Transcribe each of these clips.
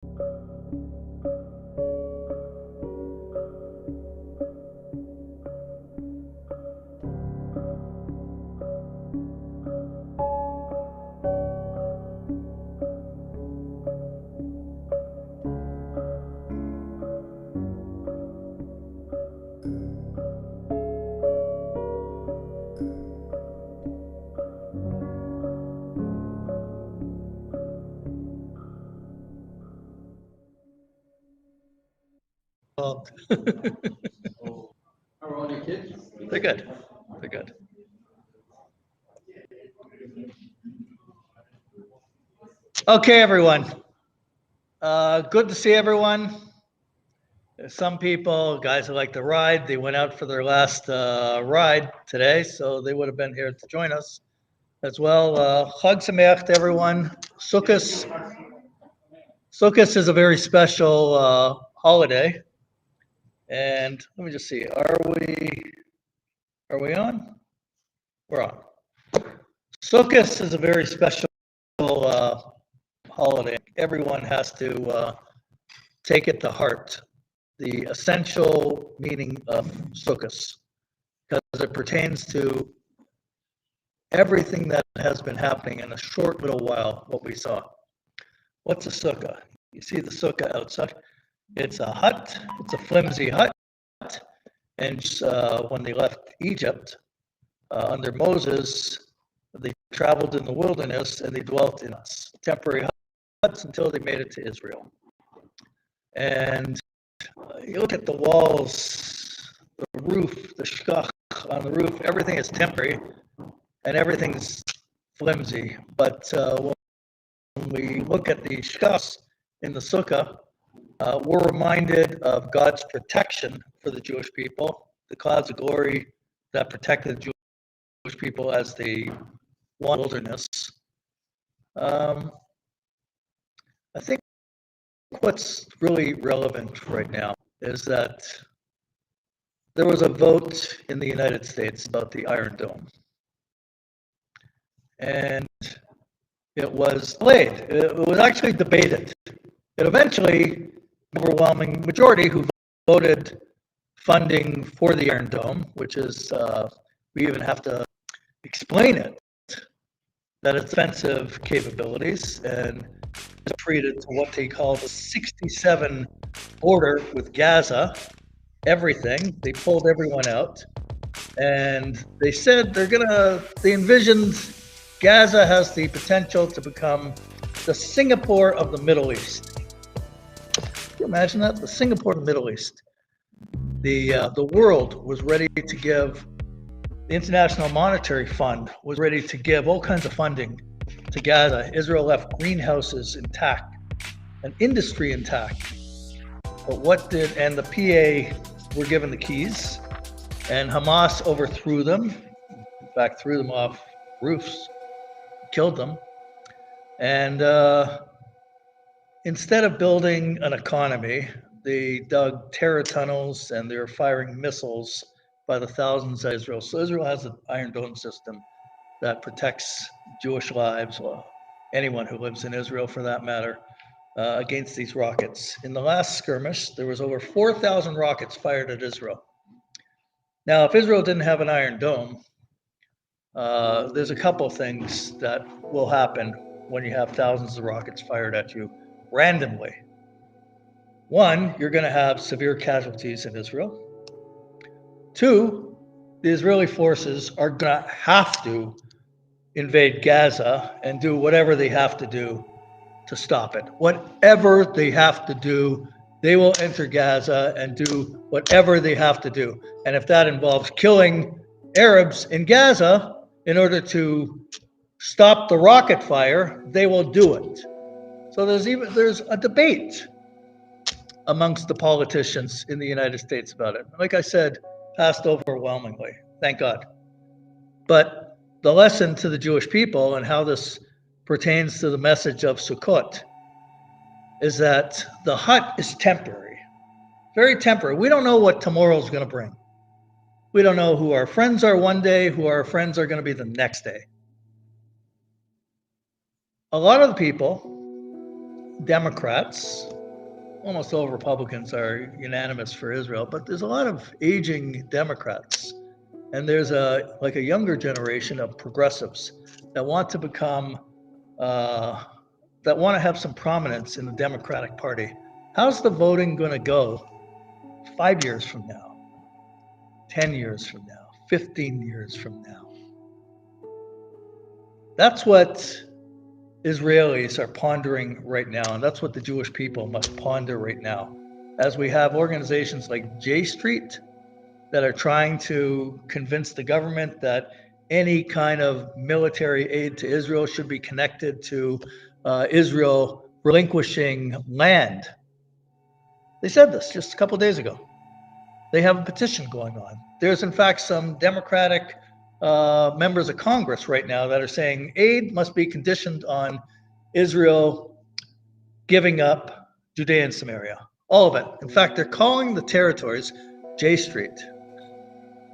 How are all your kids? They're good. They're good. Okay, everyone. Good to see everyone. There's some people, guys who like to ride, they went out for their last ride today, so they would have been here to join us as well. Chag Sameach to everyone. Sukkot is a very special holiday. And let me just see, are we on? We're on. Sukkot is a very special holiday. Everyone has to take it to heart, the essential meaning of Sukkot, because it pertains to everything that has been happening in a short little while, what we saw. What's a sukkah? You see the sukkah outside? It's a hut, it's a flimsy hut. And when they left Egypt under Moses, they traveled in the wilderness and they dwelt in temporary huts until they made it to Israel. And you look at the walls, the roof, the shkach on the roof, everything is temporary and everything's flimsy. But when we look at the shkachs in the sukkah, we're reminded of God's protection for the Jewish people, the clouds of glory that protected the Jewish people as they wandered in the wilderness. I think what's really relevant right now is that there was a vote in the United States about the Iron Dome. And it was delayed. It was actually debated. It eventually, overwhelming majority who voted funding for the Iron Dome, which is, we even have to explain it, that it's offensive capabilities and treated to what they call the 67 border with Gaza, everything. They pulled everyone out and they said they envisioned Gaza has the potential to become the Singapore of the Middle East. Can you imagine that? The Singapore of the Middle East. The world was ready to give, the International Monetary Fund was ready to give all kinds of funding to Gaza. Israel left greenhouses intact, an industry intact. But and the PA were given the keys, and Hamas overthrew them, in fact, threw them off roofs, killed them. And instead of building an economy, they dug terror tunnels and they're firing missiles by the thousands at Israel. So Israel has an Iron Dome system that protects Jewish lives, well, anyone who lives in Israel for that matter, against these rockets. In the last skirmish, there was over 4,000 rockets fired at Israel. Now, if Israel didn't have an Iron Dome, there's a couple of things that will happen when you have thousands of rockets fired at you randomly. One, you're going to have severe casualties in Israel. Two, the Israeli forces are going to have to invade Gaza and do whatever they have to do to stop it. Whatever they have to do, they will enter Gaza and do whatever they have to do. And if that involves killing Arabs in Gaza in order to stop the rocket fire, they will do it. So there's a debate amongst the politicians in the United States about it. Like I said, passed overwhelmingly, thank God. But the lesson to the Jewish people and how this pertains to the message of Sukkot is that the hut is temporary, very temporary. We don't know what tomorrow is going to bring. We don't know who our friends are one day, who our friends are going to be the next day. A lot of the people Democrats, almost all Republicans are unanimous for Israel, but there's a lot of aging Democrats. And there's a younger generation of progressives that want to become, that want to have some prominence in the Democratic Party. How's the voting going to go 5 years from now, 10 years from now, 15 years from now? That's what Israelis are pondering right now, and that's what the Jewish people must ponder right now. As we have organizations like J Street that are trying to convince the government that any kind of military aid to Israel should be connected to Israel relinquishing land. They said this just a couple of days ago. They have a petition going on. There's, in fact, some Democratic members of Congress right now that are saying aid must be conditioned on Israel giving up Judea and Samaria. All of it. In fact, they're calling the territories J Street,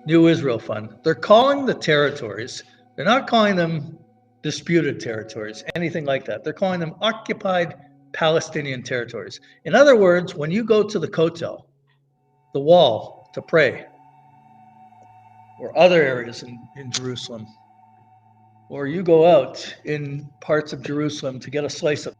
New Israel Fund. They're calling the territories, they're not calling them disputed territories, anything like that. They're calling them occupied Palestinian territories. In other words, when you go to the Kotel, the wall, to pray, or other areas in Jerusalem, or you go out in parts of Jerusalem to get a slice of